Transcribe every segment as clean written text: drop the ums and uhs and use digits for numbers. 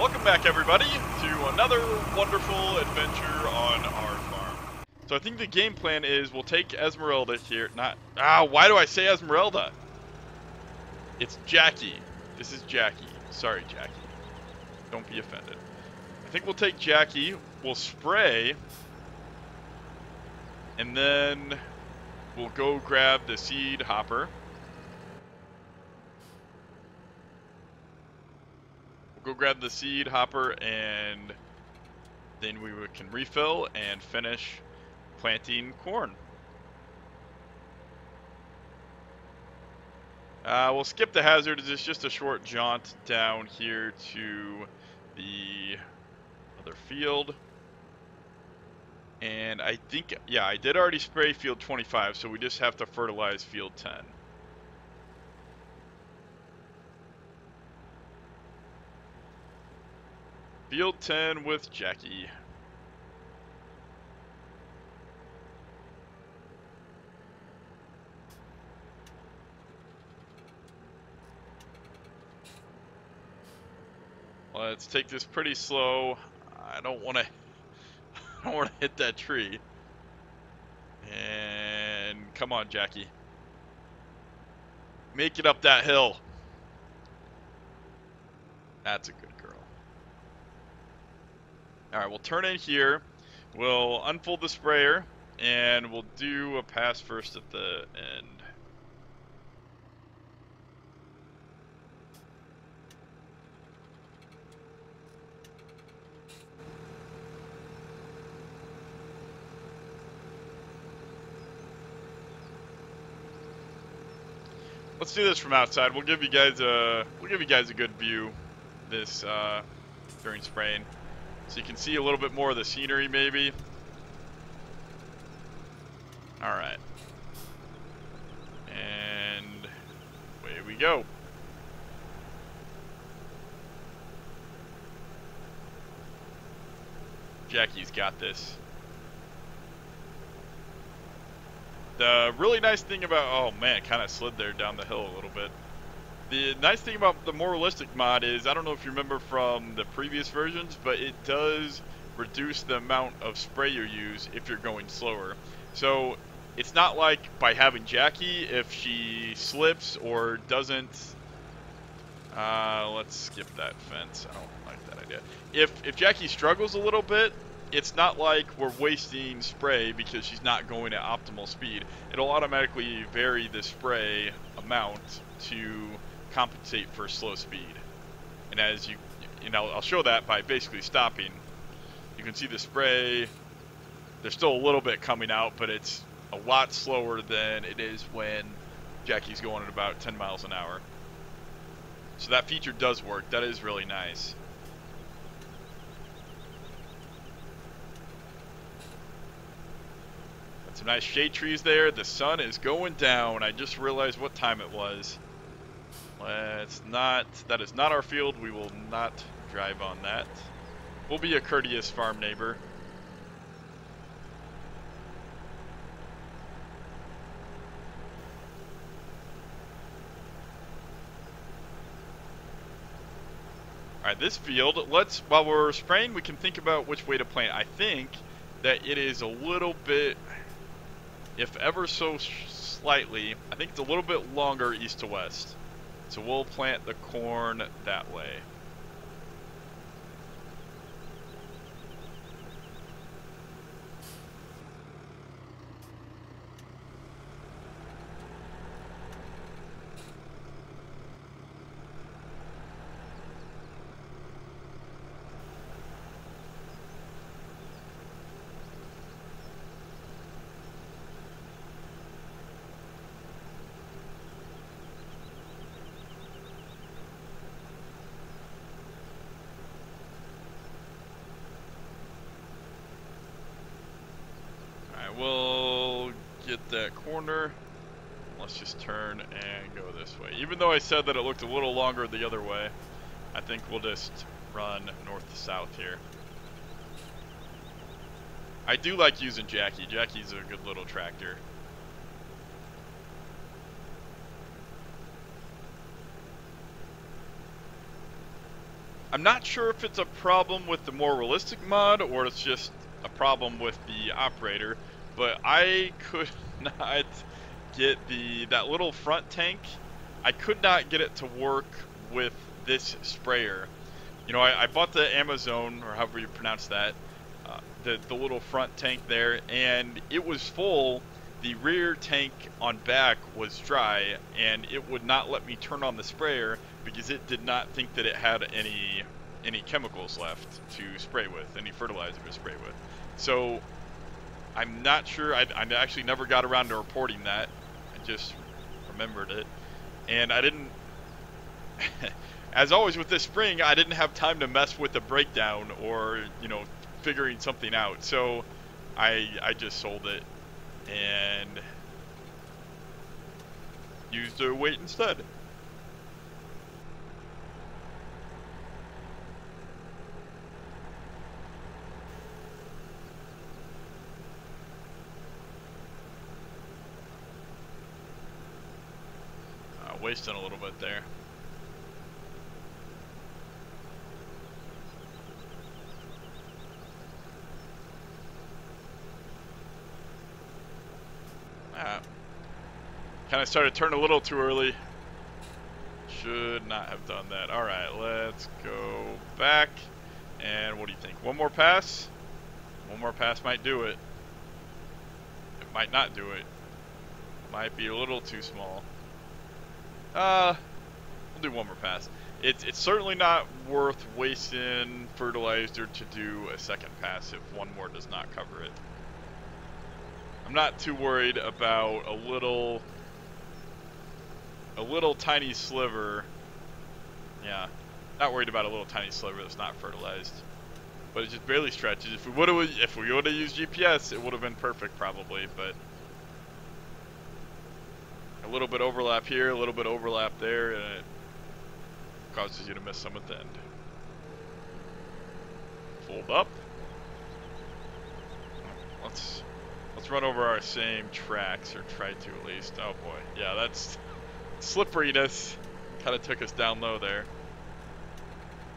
Welcome back, everybody, to another wonderful adventure on our farm. So I think the game plan is we'll take Esmeralda here. Why do I say Esmeralda? It's Jackie. This is Jackie. Sorry, Jackie. Don't be offended. I think we'll take Jackie, we'll spray, and then we'll go grab the seed hopper. Go grab the seed hopper, and then we can refill and finish planting corn. We'll skip the hazard. It's just a short jaunt down here to the other field. And I think, yeah, I did already spray field 25, so we just have to fertilize field 10. Field 10 with Jackie. Let's take this pretty slow. I don't want to hit that tree. And come on, Jackie. Make it up that hill. That's a good girl. Alright, we'll turn in here. We'll unfold the sprayer, and we'll do a pass first at the end. Let's do this from outside. We'll give you guys a good view this during spraying, so you can see a little bit more of the scenery, maybe. All right, and away we go. Jackie's got this. The really nice thing about, oh man, it kind of slid there down the hill a little bit. The nice thing about the more realistic mod is, I don't know if you remember from the previous versions, but it does reduce the amount of spray you use if you're going slower. So it's not like by having Jackie, if she slips or doesn't, let's skip that fence. I don't like that idea. If Jackie struggles a little bit, it's not like we're wasting spray because she's not going at optimal speed. It'll automatically vary the spray amount to compensate for slow speed. And as you know, I'll show that by basically stopping. You can see the spray, there's still a little bit coming out, but it's a lot slower than it is when Jackie's going at about 10 miles an hour. So that feature does work. That is really nice. Some nice shade trees there. The sun is going down. I just realized what time it was. That is not our field. We will not drive on that. We'll be a courteous farm neighbor. Alright, this field, while we're spraying, we can think about which way to plant. I think that it is a little bit, if ever so slightly, I think it's a little bit longer east to west. So we'll plant the corn that way. We'll get that corner. Let's just turn and go this way. Even though I said that it looked a little longer the other way, I think we'll just run north to south here. I do like using Jackie. Jackie's a good little tractor. I'm not sure if it's a problem with the more realistic mod or it's just a problem with the operator, but I could not get that little front tank. I could not get it to work with this sprayer. You know, I bought the Amazon, or however you pronounce that, the little front tank there, and it was full. The rear tank on back was dry, and it would not let me turn on the sprayer because it did not think that it had any chemicals left to spray with, any fertilizer to spray with. So I'm not sure. I actually never got around to reporting that. I just remembered it, and I didn't. As always with this spring, I didn't have time to mess with the breakdown or, you know, figuring something out. So I just sold it and used the weight instead. Wasting a little bit there. Kind of started turning a little too early. Should not have done that. All right, let's go back. And what do you think? One more pass? One more pass might do it. It might not do it. Might be a little too small. We'll do one more pass. It's certainly not worth wasting fertilizer to do a second pass if one more does not cover it. I'm not too worried about a little tiny sliver. Yeah, not worried about a little tiny sliver that's not fertilized, but it just barely stretches. If we would have used GPS, it would have been perfect probably, but a little bit overlap here, a little bit overlap there, and it causes you to miss some at the end. Fold up. Let's run over our same tracks, or try to at least. Oh boy, yeah, that's slipperiness. Kind of took us down low there.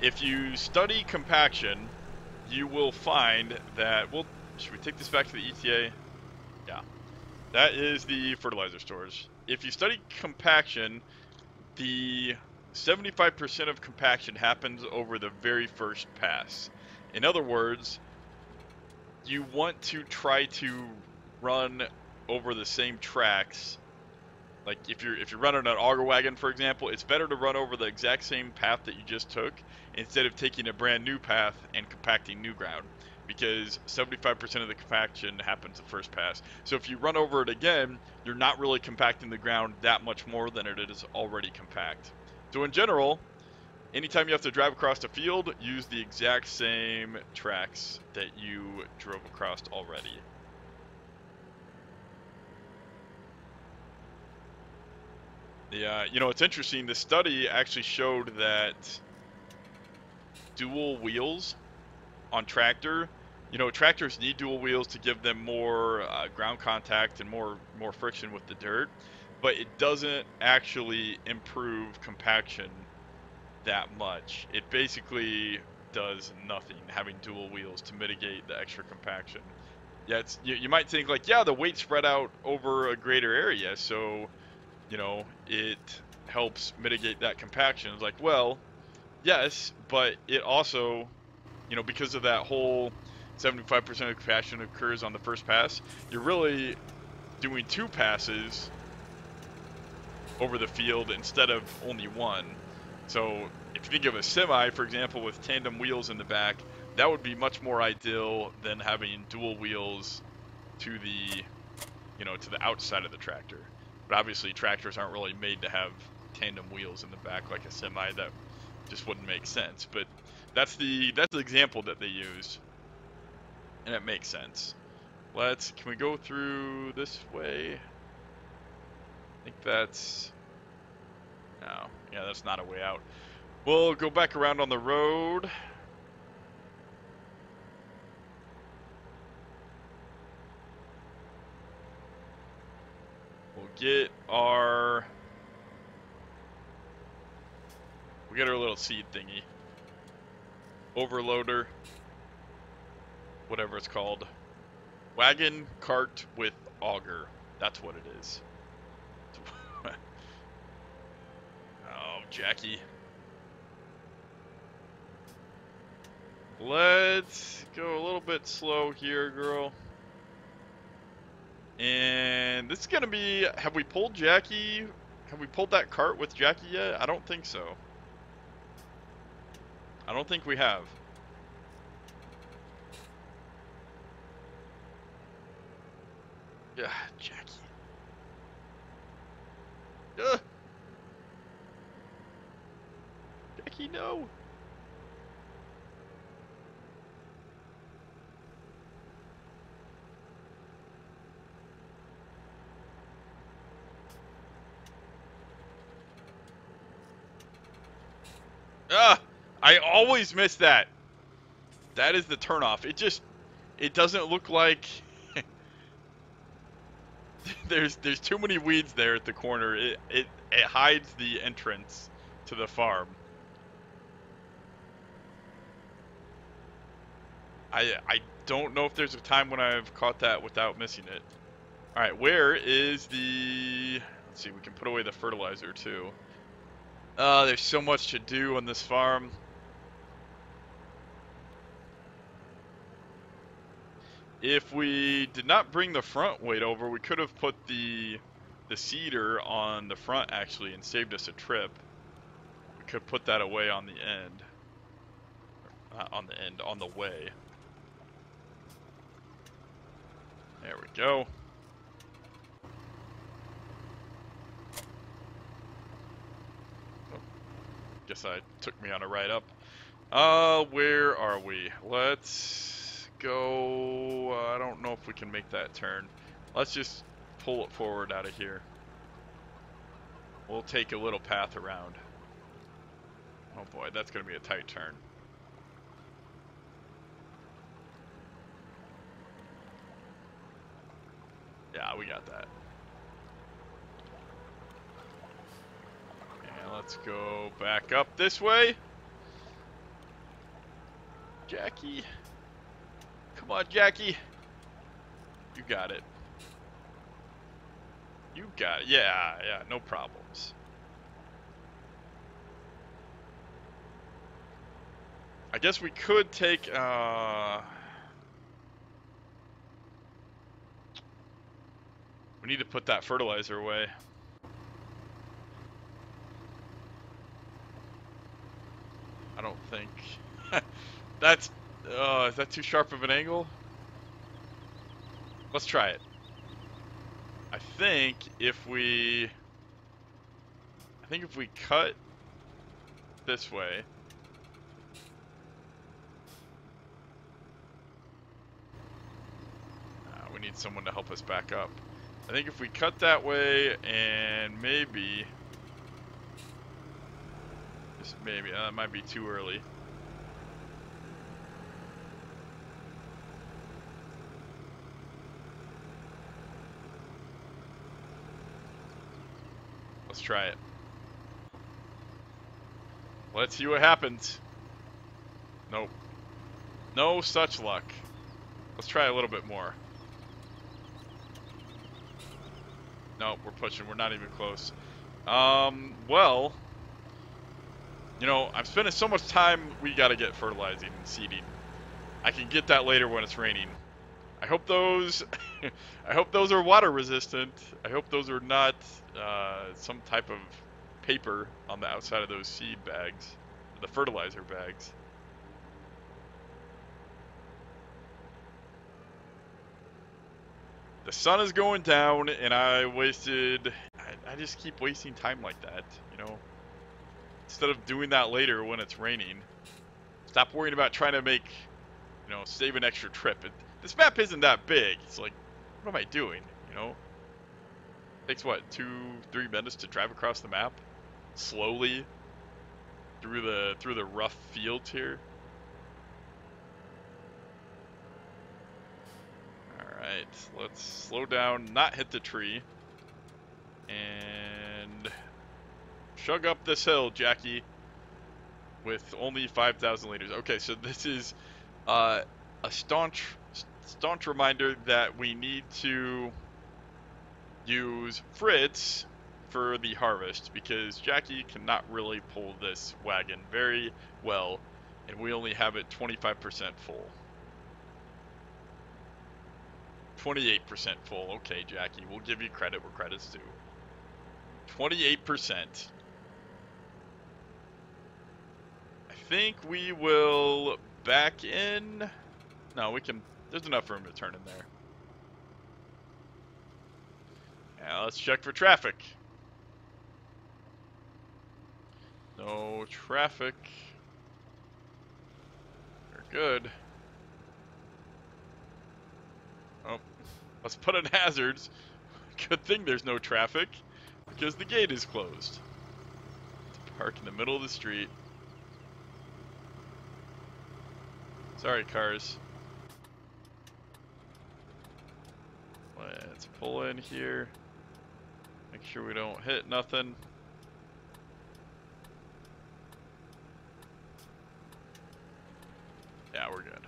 If you study compaction, you will find that, well, should we take this back to the ETA? Yeah, that is the fertilizer stores. If you study compaction, the 75% of compaction happens over the very first pass. In other words, you want to try to run over the same tracks. Like if you're running an auger wagon, for example, it's better to run over the exact same path that you just took instead of taking a brand new path and compacting new ground, because 75% of the compaction happens the first pass. So if you run over it again, you're not really compacting the ground that much more than it is already compact. So in general, anytime you have to drive across the field, use the exact same tracks that you drove across already. Yeah, you know, it's interesting. The study actually showed that dual wheels on tractor, you know, tractors need dual wheels to give them more ground contact and more friction with the dirt, but it doesn't actually improve compaction that much. It basically does nothing having dual wheels to mitigate the extra compaction. Yeah, you might think like, yeah, the weight spread out over a greater area, so you know, it helps mitigate that compaction. It's like, well, yes, but it also, you know, because of that whole 75% of compaction occurs on the first pass, you're really doing two passes over the field instead of only one. So if you think of a semi, for example, with tandem wheels in the back, that would be much more ideal than having dual wheels to the, you know, to the outside of the tractor. But obviously tractors aren't really made to have tandem wheels in the back like a semi. That just wouldn't make sense. But that's the example that they used, and it makes sense. Can we go through this way? I think that's, no, yeah, that's not a way out. We'll go back around on the road. We'll get our little seed thingy. overloader, whatever it's called. Wagon cart with auger. That's what it is. Oh, Jackie. Let's go a little bit slow here, girl. And this is going to be... Have we pulled Jackie? Have we pulled that cart with Jackie yet? I don't think so. I don't think we have. Yeah, Jackie. Jackie, no. I always miss that. That is the turnoff. It doesn't look like there's too many weeds there at the corner. It hides the entrance to the farm. I don't know if there's a time when I've caught that without missing it. All right, where is the... Let's see, we can put away the fertilizer too. There's so much to do on this farm. If we did not bring the front weight over, we could have put the seeder on the front actually and saved us a trip. We could put that away on the end. Not on the end, on the way. There we go. Oh, guess I took me on a ride up. Where are we? Let's go. I don't know if we can make that turn. Let's just pull it forward out of here. We'll take a little path around. Oh boy, that's going to be a tight turn. Yeah, we got that. And let's go back up this way. Jackie. Come on, Jackie. You got it. You got it. Yeah, no problems. I guess we could take, we need to put that fertilizer away. I don't think. That's, is that too sharp of an angle? Let's try it. I think if we cut this way. We need someone to help us back up. I think if we cut that way and maybe, just maybe, that might be too early. Let's try it. Let's see what happens. Nope. No such luck. Let's try a little bit more. No, we're pushing. We're not even close. Well, you know, I'm spending so much time, we got to get fertilizing and seeding. I can get that later when it's raining. I hope those I hope those are water resistant. I hope those are not some type of paper on the outside of those seed bags, the fertilizer bags. The sun is going down, and I just keep wasting time like that, you know? Instead of doing that later when it's raining. Stop worrying about trying to make, you know, save an extra trip. This map isn't that big. It's like, what am I doing, you know? It takes, what, 2-3 minutes to drive across the map? Slowly? Through the rough fields here? Alright, let's slow down, not hit the tree. And chug up this hill, Jackie. with only 5,000 liters. Okay, so this is a staunch reminder that we need to use Fritz for the harvest because Jackie cannot really pull this wagon very well, and we only have it 25% full. 28% full. Okay, Jackie, we'll give you credit where credit's due. 28%. I think we will back in. No, we can. There's enough room to turn in there. Now let's check for traffic. No traffic. We're good. Oh, let's put in hazards. Good thing there's no traffic because the gate is closed. Park in the middle of the street. Sorry, cars. Let's pull in here. Make sure we don't hit nothing. Yeah, we're good.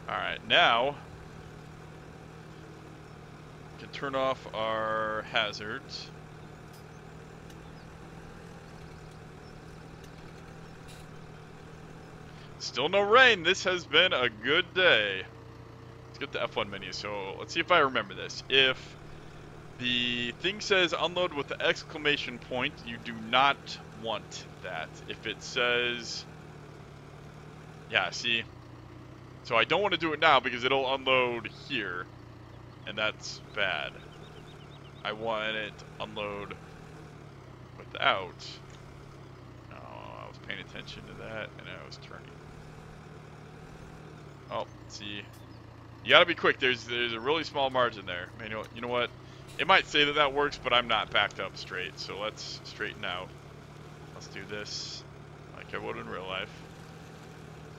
Alright, now we can turn off our hazards. Still no rain. This has been a good day. Let's get the F1 menu. So let's see if I remember this. If the thing says unload with the exclamation point, you do not want that. If it says, yeah, see? So I don't want to do it now because it'll unload here, and that's bad. I want it to unload without. Oh, I was paying attention to that, and I was turning. Oh, see, you gotta be quick. There's a really small margin there. Man, you know what? It might say that that works, but I'm not backed up straight. So let's straighten out. Let's do this like I would in real life.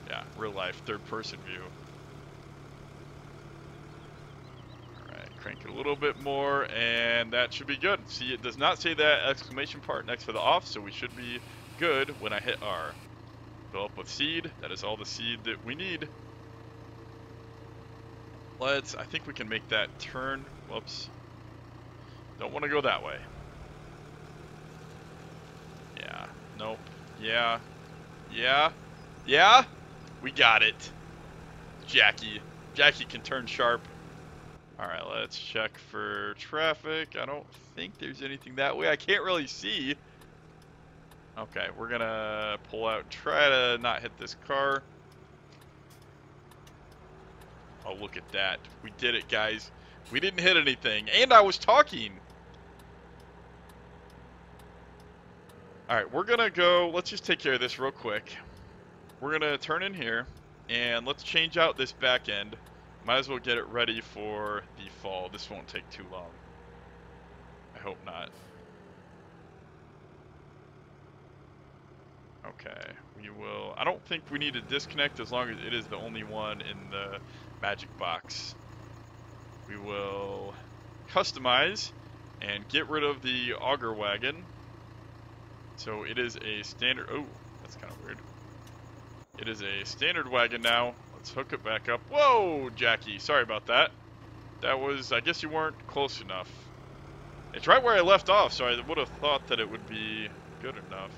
Yeah, real life, third person view. Alright, crank it a little bit more, and that should be good. See, it does not say that exclamation part next to the off, so we should be good when I hit R. Fill up with seed. That is all the seed that we need. I think we can make that turn. Whoops. Don't want to go that way. Yeah. Nope. Yeah. Yeah. Yeah. We got it. Jackie. Jackie can turn sharp. Alright, let's check for traffic. I don't think there's anything that way. I can't really see. Okay, we're gonna pull out and try to not hit this car. Oh, look at that. We did it, guys. We didn't hit anything. And I was talking. Alright, we're going to go. Let's just take care of this real quick. We're going to turn in here. And let's change out this back end. Might as well get it ready for the fall. This won't take too long. I hope not. Okay, we will. I don't think we need to disconnect as long as it is the only one in the magic box. We will customize and get rid of the auger wagon. So it is a standard. Oh, that's kind of weird. It is a standard wagon now. Let's hook it back up. Whoa, Jackie, sorry about that. That was, I guess you weren't close enough. It's right where I left off, so I would have thought that it would be good enough.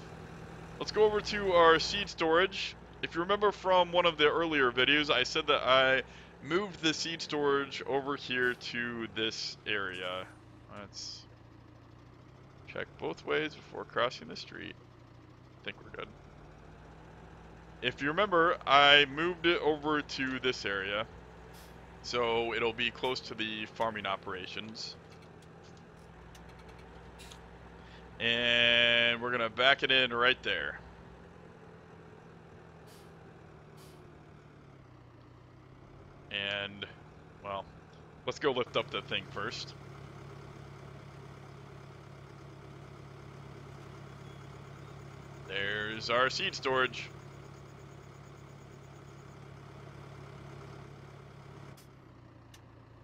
Let's go over to our seed storage. If you remember from one of the earlier videos, I said that I moved the seed storage over here to this area. Let's check both ways before crossing the street. I think we're good. If you remember, I moved it over to this area, so it'll be close to the farming operations. And we're gonna back it in right there. And, well, let's go lift up the thing first. There's our seed storage.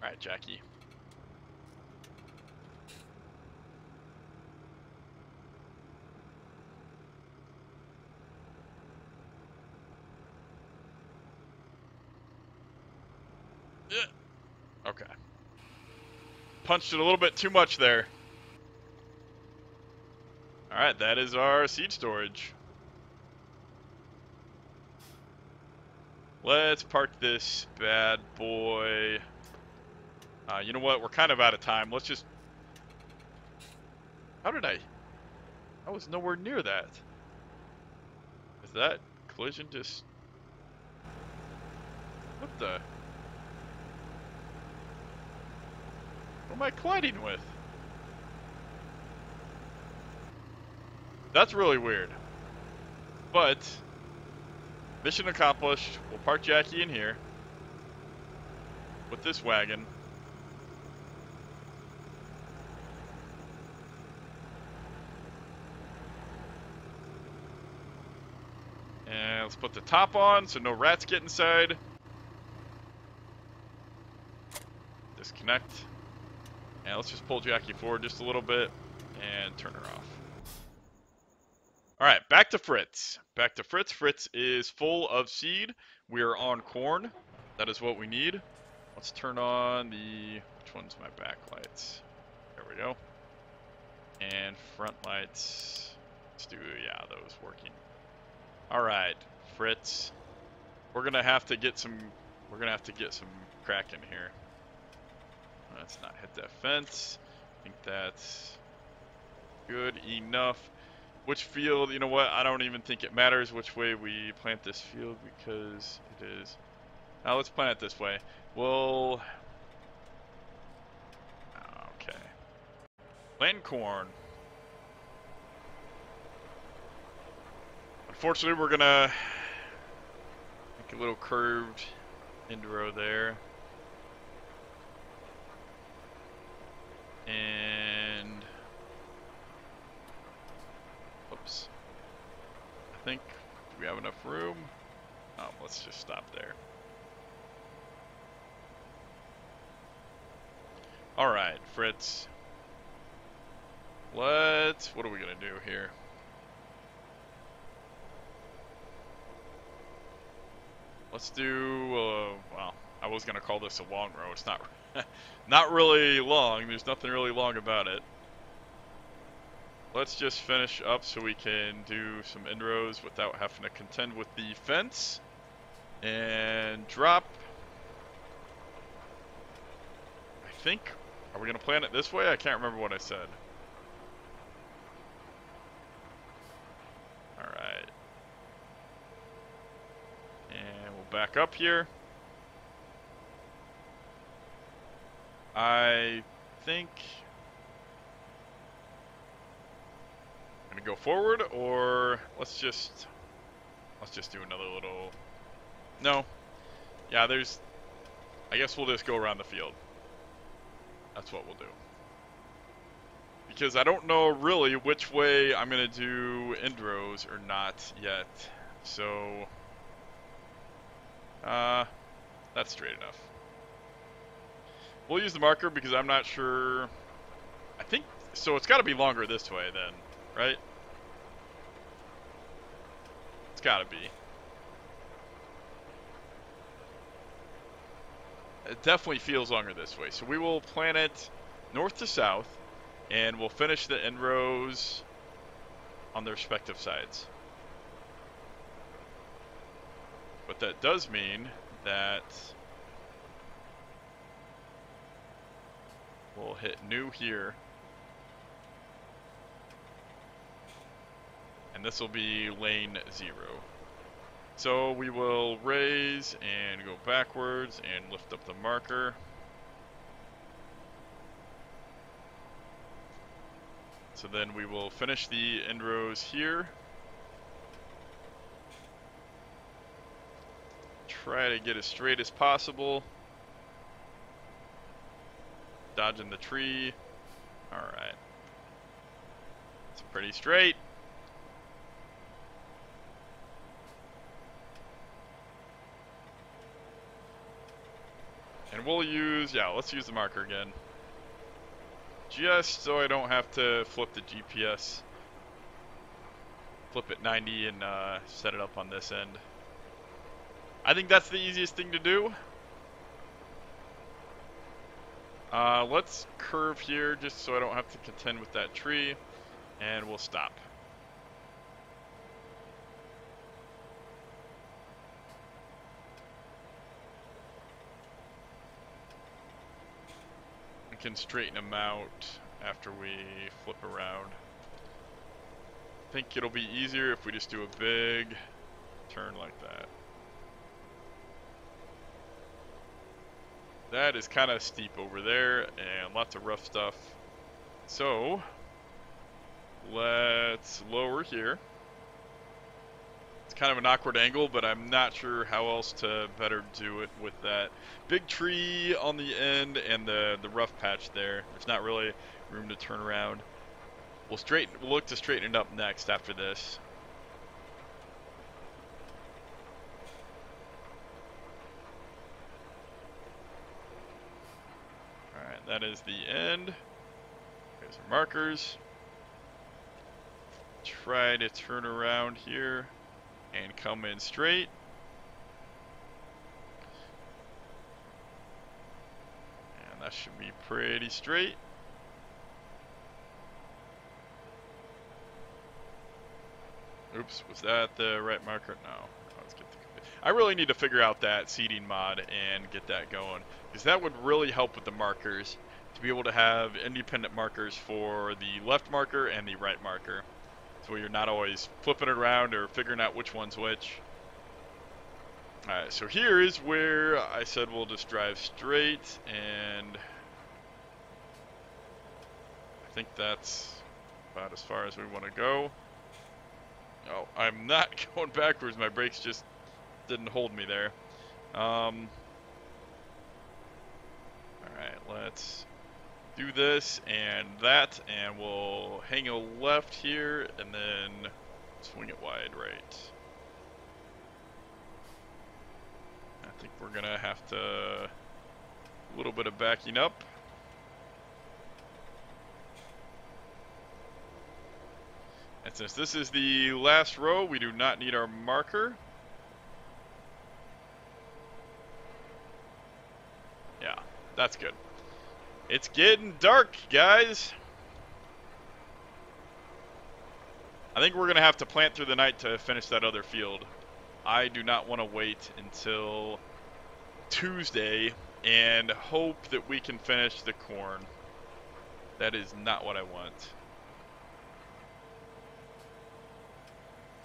Alright, Jackie. Okay. Punched it a little bit too much there. Alright, that is our seed storage. Let's park this bad boy. You know what? We're kind of out of time. Let's just... How did I was nowhere near that. Is that collision just... What the... What am I colliding with? That's really weird. But... Mission accomplished. We'll park Jackie in here. With this wagon. And let's put the top on so no rats get inside. Disconnect. And let's just pull Jackie forward just a little bit and turn her off. Alright, back to Fritz. Back to Fritz. Fritz is full of seed. We are on corn. That is what we need. Let's turn on the... Which one's my backlights? There we go. And front lights. Let's do, yeah, those working. Alright, Fritz. We're gonna have to get some crack in here. Let's not hit that fence. I think that's good enough. Which field, you know what, I don't even think it matters which way we plant this field because it is... Now let's plant it this way. We'll... Okay. Plant corn. Unfortunately, we're gonna make a little curved end row there. And... Oops. I think, do we have enough room? Let's just stop there. Alright, Fritz. What are we gonna do here? Let's do, well, I was gonna call this a long row. It's not, not really long. There's nothing really long about it. Let's just finish up so we can do some inrows without having to contend with the fence. And drop. I think, are we gonna plan it this way? I can't remember what I said. Alright. And we'll back up here. I think I'm gonna go forward, or let's just do another little... No. Yeah, there's... I guess we'll just go around the field. That's what we'll do. Because I don't know really which way I'm gonna do end rows or not yet. So... that's straight enough. We'll use the marker because I'm not sure... I think... So it's gotta be longer this way then, right? It's gotta be. It definitely feels longer this way. So we will plan it north to south, and we'll finish the end rows on their respective sides. But that does mean that we'll hit new here. And this will be lane 0. So we will raise and go backwards and lift up the marker. So then we will finish the end rows here. Try to get as straight as possible. Dodging the tree. Alright. It's pretty straight. And we'll use, yeah, let's use the marker again. Just so I don't have to flip the GPS. Flip it 90 and set it up on this end. I think that's the easiest thing to do. Let's curve here just so I don't have to contend with that tree, and we'll stop. We can straighten them out after we flip around. I think it'll be easier if we just do a big turn like that. That is kind of steep over there and lots of rough stuff. So let's lower here. It's kind of an awkward angle, but I'm not sure how else to better do it with that big tree on the end and the rough patch there. There's not really room to turn around. We'll look to straighten it up next after this. Alright, that is the end. There's our markers. Try to turn around here and come in straight. And that should be pretty straight. Oops, was that the right marker? No. Let's get I really need to figure out that seeding mod and get that going, because that would really help with the markers, to be able to have independent markers for the left marker and the right marker, so you're not always flipping it around or figuring out which one's which. Alright, so here is where I said we'll just drive straight, and I think that's about as far as we want to go. Oh, I'm not going backwards. My brakes just didn't hold me there. Alright, let's do this and that, and we'll hang a left here and then swing it wide right. I think we're gonna have to a little bit of backing up. And since this is the last row, we do not need our marker. Yeah, that's good. It's getting dark, guys. I think we're going to have to plant through the night to finish that other field. I do not want to wait until Tuesday and hope that we can finish the corn. That is not what I want.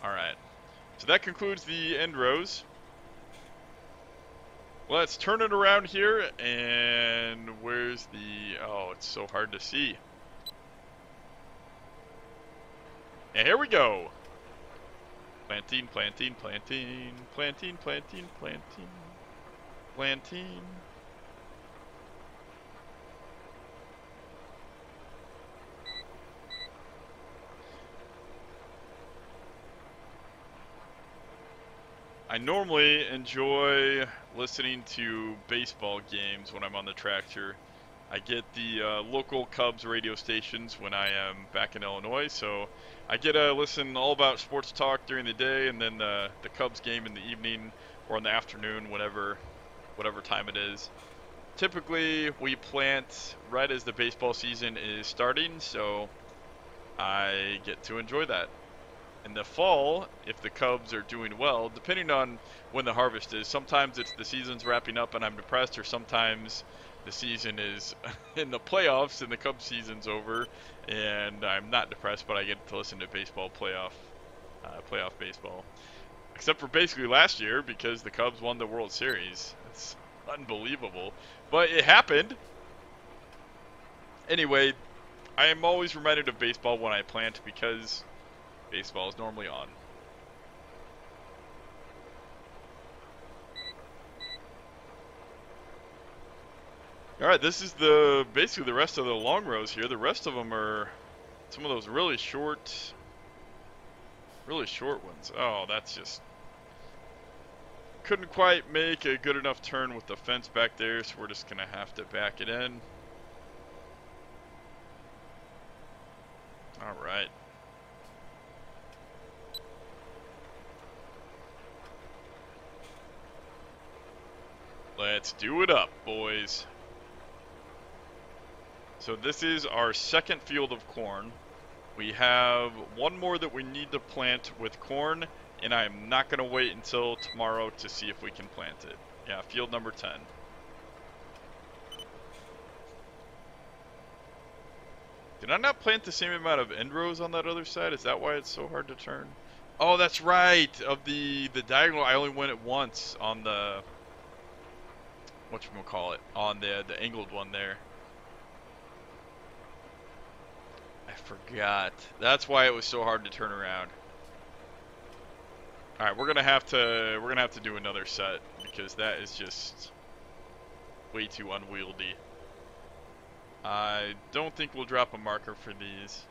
Alright, so that concludes the end rows. Let's turn it around here, and where's the... Oh, it's so hard to see. And here we go. Planting, planting, planting, planting, planting, planting, planting. I normally enjoy listening to baseball games when I'm on the tractor. I get the local Cubs radio stations when I am back in Illinois, so I get to listen all about sports talk during the day, and then the Cubs game in the evening or in the afternoon, whatever time it is. Typically, we plant right as the baseball season is starting, so I get to enjoy that. In the fall, if the Cubs are doing well, depending on when the harvest is, sometimes it's the season's wrapping up and I'm depressed, or sometimes the season is in the playoffs and the Cubs season's over and I'm not depressed, but I get to listen to baseball playoff baseball. Except for basically last year, because the Cubs won the World Series. It's unbelievable, but it happened. Anyway, I am always reminded of baseball when I plant, because baseball is normally on. Alright, this is basically the rest of the long rows here. The rest of them are some of those really short ones. Oh, that's just... Couldn't quite make a good enough turn with the fence back there, so we're just going to have to back it in. Alright. Let's do it up, boys. So this is our second field of corn. We have one more that we need to plant with corn, and I'm not going to wait until tomorrow to see if we can plant it. Yeah, field number 10. Did I not plant the same amount of end rows on that other side? Is that why it's so hard to turn? Oh, that's right. Of the diagonal, I only went it once on the whatchamacallit, on the angled one there. I forgot. That's why it was so hard to turn around. All right, we're gonna have to do another set because that is just way too unwieldy. I don't think we'll drop a marker for these.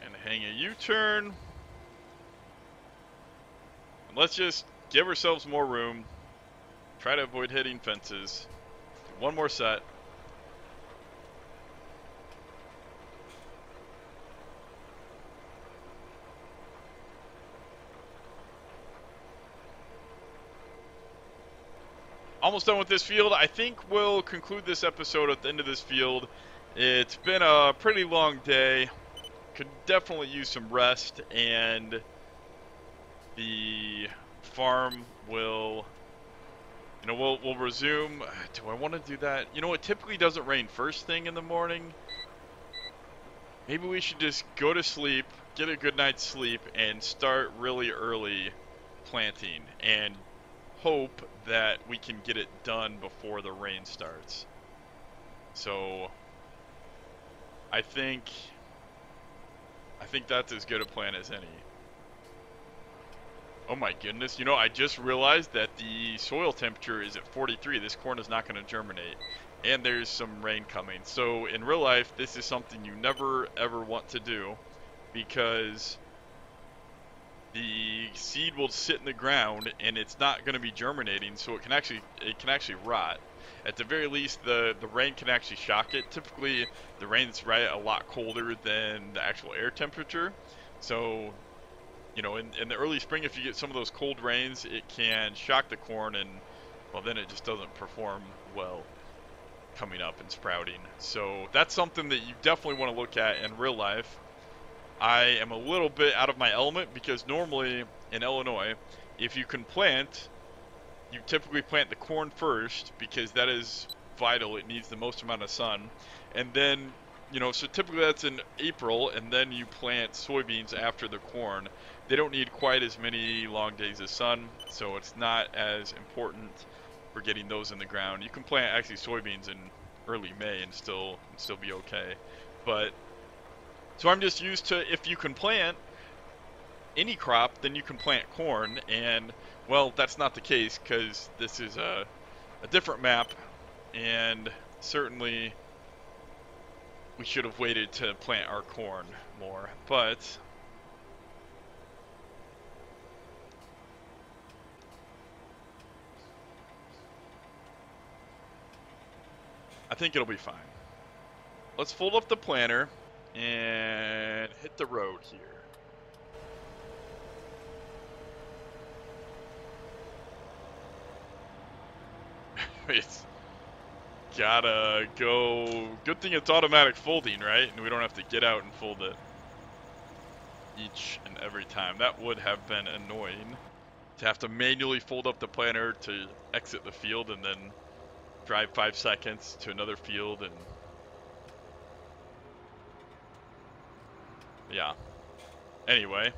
And hang a U-turn. And let's just give ourselves more room. Try to avoid hitting fences. Do one more set. Almost done with this field. I think we'll conclude this episode at the end of this field. It's been a pretty long day. Could definitely use some rest, and the farm will, we'll resume. Do I want to do that? You know, it typically doesn't rain first thing in the morning. Maybe we should just go to sleep, get a good night's sleep, and start really early planting, and hope that we can get it done before the rain starts. So I think that's as good a plan as any. Oh my goodness, I just realized that the soil temperature is at 43. This corn is not going to germinate, and there's some rain coming. So in real life, this is something you never ever want to do, because the seed will sit in the ground and it's not going to be germinating, so it can actually rot. At the very least, the rain can actually shock it. Typically, the rain's a lot colder than the actual air temperature. So, in the early spring, if you get some of those cold rains, it can shock the corn, and, well, then it just doesn't perform well coming up and sprouting. So that's something that you definitely want to look at in real life. I am a little bit out of my element because normally in Illinois, if you can plant, you typically plant the corn first because that is vital. It needs the most amount of sun. And then, so typically that's in April, and then you plant soybeans after the corn. They don't need quite as many long days of sun, so it's not as important for getting those in the ground. You can plant actually soybeans in early May and still be okay. But so I'm just used to, if you can plant any crop, then you can plant corn, and, well, that's not the case because this is a different map, and certainly we should have waited to plant our corn more, but I think it'll be fine. Let's fold up the planter and hit the road here. It's gotta go. Good thing it's automatic folding, right? And we don't have to get out and fold it each and every time. That would have been annoying to have to manually fold up the planter to exit the field and then drive 5 seconds to another field, and yeah. Anyway,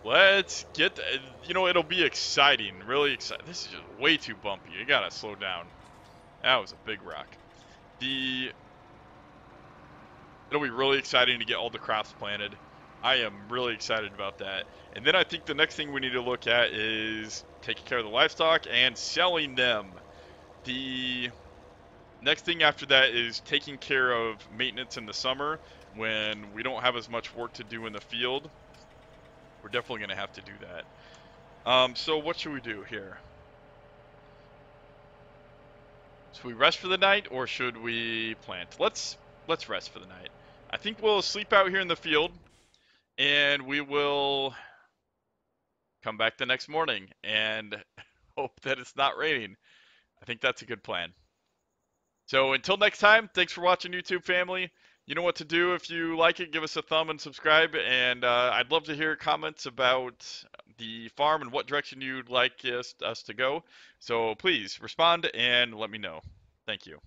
let's get, it'll be exciting, really exciting. This is just way too bumpy. You gotta slow down. That was a big rock. It'll be really exciting to get all the crops planted. I am really excited about that. And then I think the next thing we need to look at is taking care of the livestock and selling them. The next thing after that is taking care of maintenance in the summer when we don't have as much work to do in the field. We're definitely going to have to do that. So what should we do here? Should we rest for the night or should we plant? Let's let's rest for the night. I think we'll sleep out here in the field, and we will come back the next morning and hope that it's not raining. I think that's a good plan. So until next time, thanks for watching, YouTube family. You know what to do. If you like it, give us a thumb and subscribe. And I'd love to hear comments about the farm and what direction you'd like us to go. So please respond and let me know. Thank you.